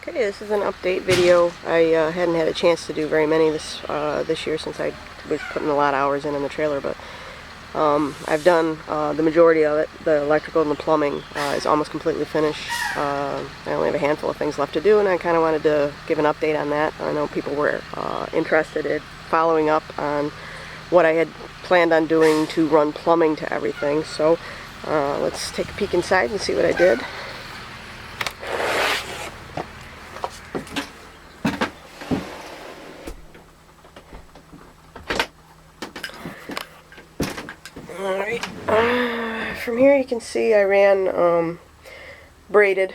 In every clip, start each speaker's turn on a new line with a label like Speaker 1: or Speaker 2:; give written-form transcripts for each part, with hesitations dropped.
Speaker 1: Okay, this is an update video. I hadn't had a chance to do very many this year since I was putting a lot of hours in the trailer, but I've done the majority of it. The electrical and the plumbing is almost completely finished. I only have a handful of things left to do, and I kind of wanted to give an update on that. I know people were interested in following up on what I had planned on doing to run plumbing to everything, so let's take a peek inside and see what I did. Alright, from here you can see I ran braided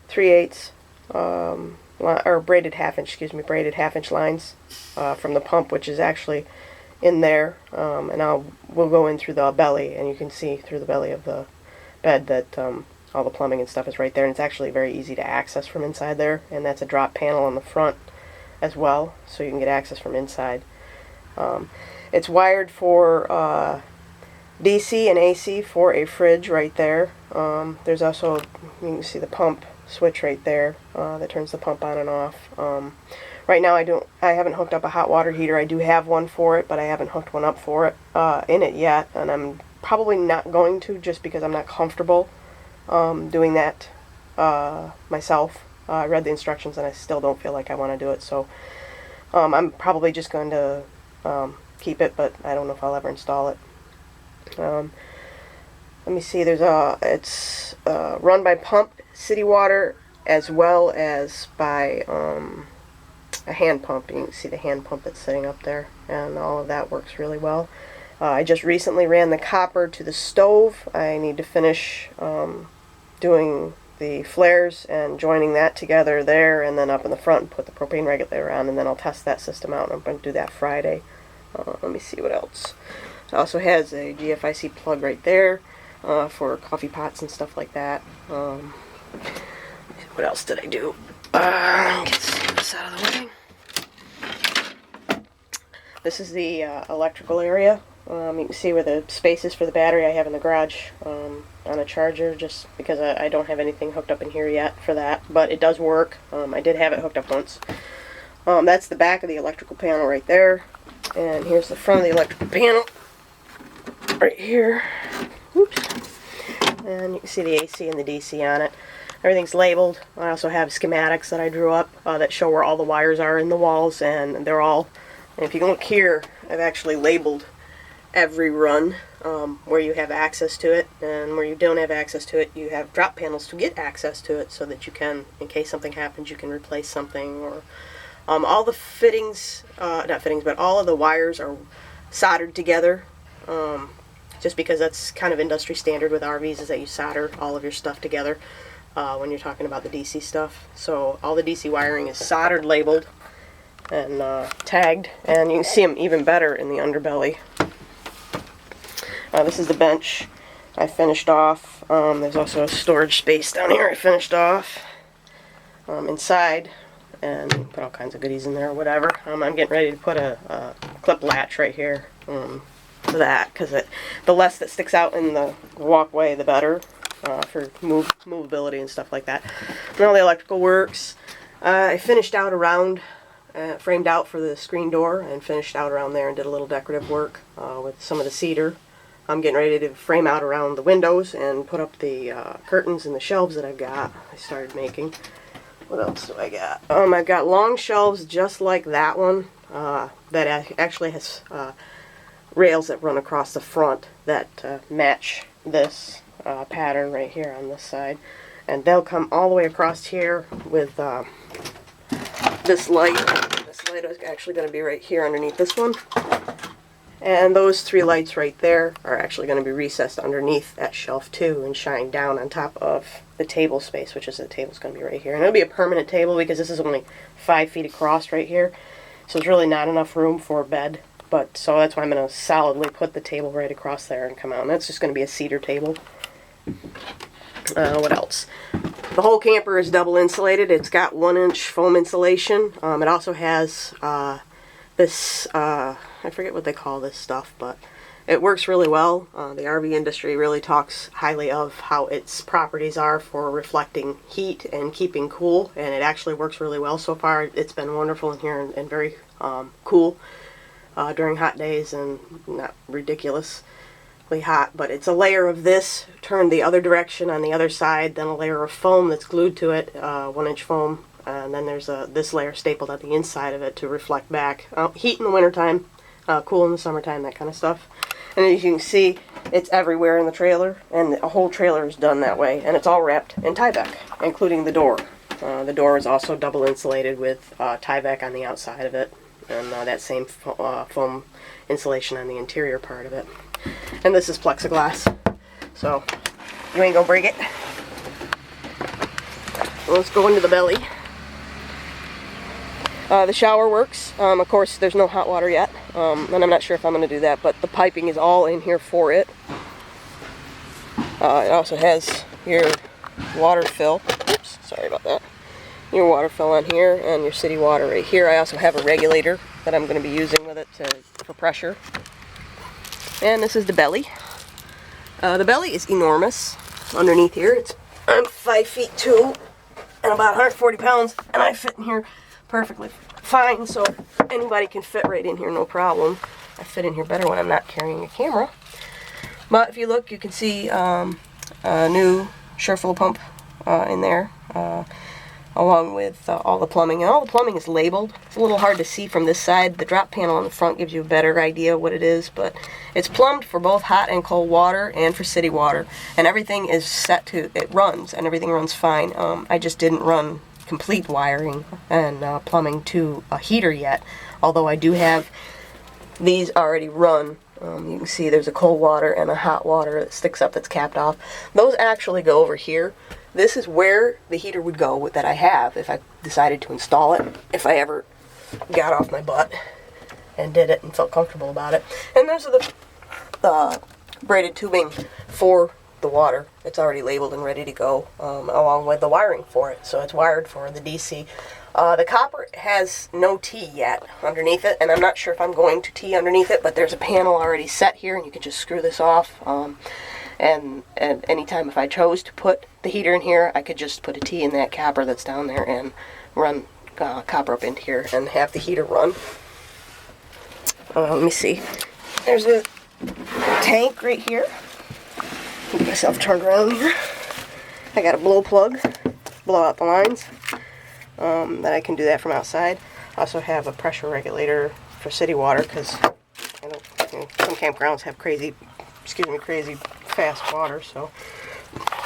Speaker 1: 3/8, or braided half-inch, braided half-inch lines from the pump, which is actually in there, and we'll go in through the belly, and you can see through the belly of the bed that all the plumbing and stuff is right there, and it's actually very easy to access from inside there, and that's a drop panel on the front as well, so you can get access from inside. It's wired for DC and AC for a fridge right there. There's also, you can see the pump switch right there that turns the pump on and off. Right now I haven't hooked up a hot water heater. I do have one for it, but I haven't hooked one up for it in it yet, and I'm probably not going to, just because I'm not comfortable doing that myself. I read the instructions and I still don't feel like I want to do it, so I'm probably just going to keep it, but I don't know if I'll ever install it. Let me see, it's run by pump city water as well as by a hand pump. You can see the hand pump that's sitting up there, and all of that works really well. I just recently ran the copper to the stove. I need to finish doing the flares and joining that together there, and then up in the front and put the propane regulator on, and then I'll test that system out, and I'm going to do that Friday. Let me see what else. It also has a GFIC plug right there for coffee pots and stuff like that. What else did I do? Get this out of the way. This is the electrical area. You can see where the space is for the battery I have in the garage on a charger, just because I don't have anything hooked up in here yet for that, but it does work. I did have it hooked up once. That's the back of the electrical panel right there, and here's the front of the electrical panel right here. Whoops. And you can see the AC and the DC on it. Everything's labeled. I also have schematics that I drew up that show where all the wires are in the walls, and they're all, and if you can look here, I've actually labeled every run where you have access to it, and where you don't have access to it, you have drop panels to get access to it, so that you can, in case something happens, you can replace something. Or all the fittings, not fittings, but all of the wires are soldered together, just because that's kind of industry standard with RVs, is that you solder all of your stuff together when you're talking about the DC stuff. So all the DC wiring is soldered, labeled, and tagged, and you can see them even better in the underbelly. This is the bench I finished off. There's also a storage space down here I finished off inside, and put all kinds of goodies in there or whatever. I'm getting ready to put a clip latch right here for that, because the less that sticks out in the walkway, the better for movability and stuff like that. And all the electrical works. I finished out around, framed out for the screen door, and finished out around there and did a little decorative work with some of the cedar. I'm getting ready to frame out around the windows and put up the curtains and the shelves that I started making. What else do I got? I've got long shelves just like that one that actually has rails that run across the front that match this pattern right here on this side, and they'll come all the way across here with this light. This light is actually going to be right here underneath this one, and those three lights right there are actually going to be recessed underneath that shelf too, and shine down on top of the table space, which is the table's going to be right here, and it'll be a permanent table because this is only 5 feet across right here, so it's really not enough room for a bed. But so that's why I'm going to solidly put the table right across there and come out. And that's just going to be a cedar table. What else? The whole camper is double insulated. It's got 1-inch foam insulation. It also has this, I forget what they call this stuff, but It works really well. The RV industry really talks highly of how its properties are for reflecting heat and keeping cool, and it actually works really well so far. It's been wonderful in here and very cool during hot days, and not ridiculously hot. But it's a layer of this turned the other direction on the other side, then a layer of foam that's glued to it, 1-inch foam, and then there's this layer stapled on the inside of it to reflect back. Heat in the wintertime, cool in the summertime, that kind of stuff. And as you can see, it's everywhere in the trailer, and the whole trailer is done that way, and it's all wrapped in Tyvek, including the door. The door is also double insulated with Tyvek on the outside of it, and that same foam insulation on the interior part of it. And this is plexiglass, so you ain't gonna break it. Let's go into the belly. The shower works. Of course, there's no hot water yet, and I'm not sure if I'm going to do that, but the piping is all in here for it. It also has your water fill. Oops, sorry about that. Your water fill on here, and your city water right here. I also have a regulator that I'm going to be using with it for pressure. And this is the belly. The belly is enormous underneath here. I'm 5'2" and about 140 pounds, and I fit in here perfectly fine, so anybody can fit right in here, no problem. I fit in here better when I'm not carrying a camera. But if you look, you can see a new Sure-Flow pump in there, along with all the plumbing. And all the plumbing is labeled. It's a little hard to see from this side. The drop panel on the front gives you a better idea what it is, but it's plumbed for both hot and cold water and for city water. And everything is set to, it runs, and everything runs fine. I just didn't run complete wiring and plumbing to a heater yet, although I do have these already run. You can see there's a cold water and a hot water that sticks up that's capped off. Those actually go over here. This is where the heater would go that I have if I decided to install it, if I ever got off my butt and did it and felt comfortable about it. And those are the braided tubing for the water. It's already labeled and ready to go, along with the wiring for it. So it's wired for the DC. The copper has no T yet underneath it, and I'm not sure if I'm going to T underneath it, but there's a panel already set here, and you can just screw this off. And anytime if I chose to put the heater in here, I could just put a T in that copper that's down there and run copper up into here and have the heater run. Let me see. There's a tank right here. Get myself turned around here. I got a blow plug, blow out the lines. That I can do that from outside. Also have a pressure regulator for city water, because some campgrounds have crazy fast water. So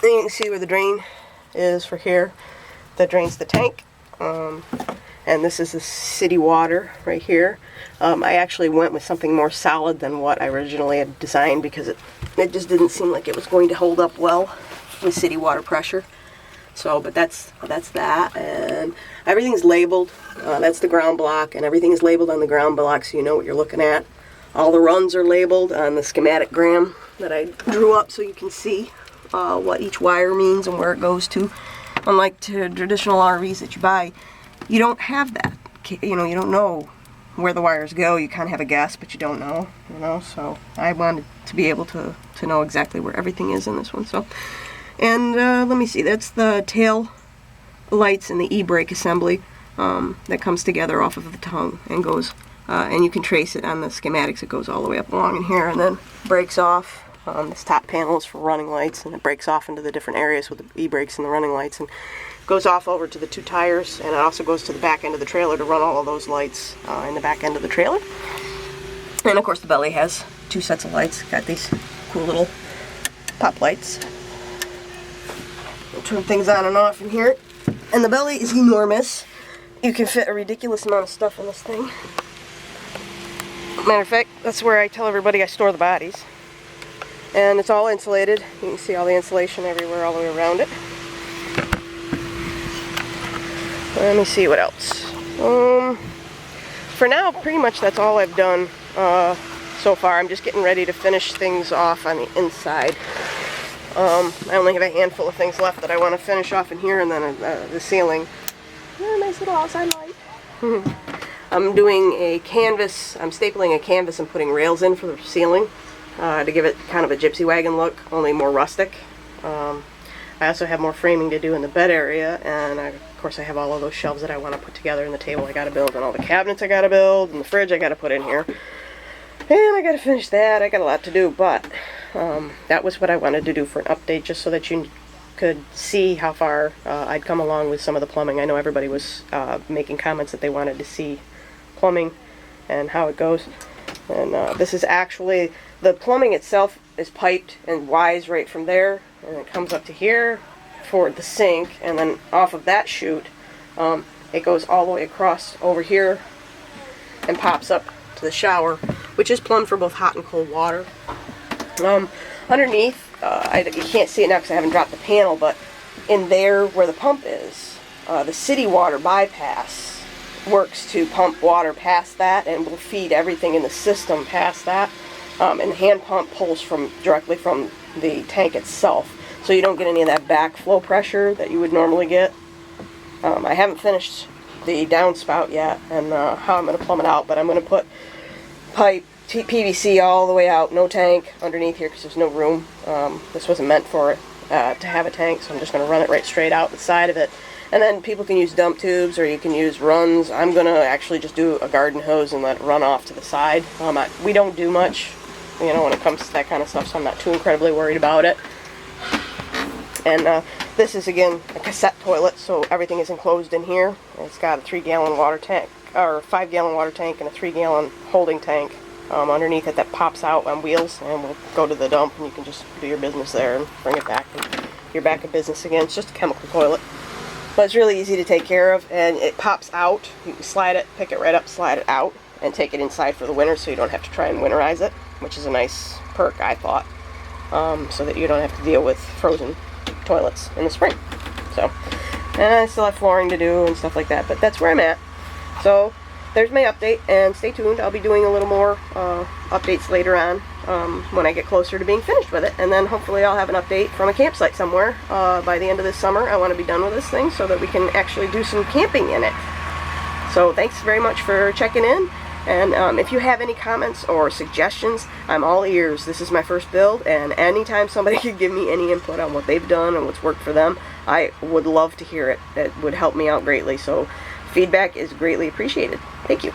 Speaker 1: then you can see where the drain is for here. That drains the tank. And this is the city water right here. I actually went with something more solid than what I originally had designed, because it just didn't seem like it was going to hold up well with city water pressure. So, but that's that, and everything's labeled. That's the ground block, and everything is labeled on the ground block, so you know what you're looking at. All the runs are labeled on the schematic gram that I drew up, so you can see what each wire means and where it goes to. Unlike to traditional RVs that you buy, you don't have that. You don't know where the wires go. You kind of have a guess, but you don't know. So I wanted to be able to know exactly where everything is in this one. So. And let me see, that's the tail lights and the e-brake assembly that comes together off of the tongue and goes, and you can trace it on the schematics. It goes all the way up along in here and then breaks off. This top panel is for running lights, and it breaks off into the different areas with the e-brakes and the running lights, and goes off over to the 2 tires, and it also goes to the back end of the trailer to run all of those lights in the back end of the trailer. And of course the belly has 2 sets of lights. Got these cool little pop lights. Turn things on and off in here. And the belly is enormous. You can fit a ridiculous amount of stuff in this thing. Matter of fact, that's where I tell everybody I store the bodies. And it's all insulated. You can see all the insulation everywhere, all the way around it. Let me see what else. For now, pretty much that's all I've done so far. I'm just getting ready to finish things off on the inside. I only have a handful of things left that I want to finish off in here, and then the ceiling. Oh, nice little outside light. I'm doing a canvas. I'm stapling a canvas and putting rails in for the ceiling. to give it kind of a gypsy wagon look, only more rustic. I also have more framing to do in the bed area, and of course I have all of those shelves that I want to put together, and the table I got to build, and all the cabinets I got to build, and the fridge I got to put in here. And I got to finish that. I got a lot to do, but that was what I wanted to do for an update, just so that you could see how far I'd come along with some of the plumbing. I know everybody was making comments that they wanted to see plumbing and how it goes. And this is actually, the plumbing itself is piped and wires right from there, and it comes up to here for the sink, and then off of that chute it goes all the way across over here and pops up to the shower, which is plumbed for both hot and cold water. Underneath, you can't see it now because I haven't dropped the panel, but in there where the pump is, the city water bypass works to pump water past that and will feed everything in the system past that. And the hand pump pulls directly from the tank itself, so you don't get any of that backflow pressure that you would normally get. I haven't finished the downspout yet and how I'm going to plumb it out, but I'm going to put pipe PVC all the way out, no tank underneath here because there's no room. This wasn't meant for it to have a tank, so I'm just going to run it right straight out the side of it. And then people can use dump tubes, or you can use runs. I'm going to actually just do a garden hose and let it run off to the side. We don't do much, you know, when it comes to that kind of stuff, so I'm not too incredibly worried about it. And this is, again, a cassette toilet, so everything is enclosed in here. It's got a 3-gallon water tank, or 5-gallon water tank, and a 3-gallon holding tank underneath it that pops out on wheels, and we'll go to the dump, and you can just do your business there and bring it back, and you're back in business again. It's just a chemical toilet. But it's really easy to take care of, and it pops out. You can slide it, pick it right up, slide it out, and take it inside for the winter, so you don't have to try and winterize it, which is a nice perk, I thought, so that you don't have to deal with frozen toilets in the spring. So, and I still have flooring to do and stuff like that, but that's where I'm at. So there's my update, and stay tuned. I'll be doing a little more updates later on when I get closer to being finished with it, and then hopefully I'll have an update from a campsite somewhere by the end of this summer. I want to be done with this thing so that we can actually do some camping in it. So thanks very much for checking in, and if you have any comments or suggestions, I'm all ears. This is my first build, and anytime somebody could give me any input on what they've done and what's worked for them, I would love to hear it. It would help me out greatly, so feedback is greatly appreciated. Thank you.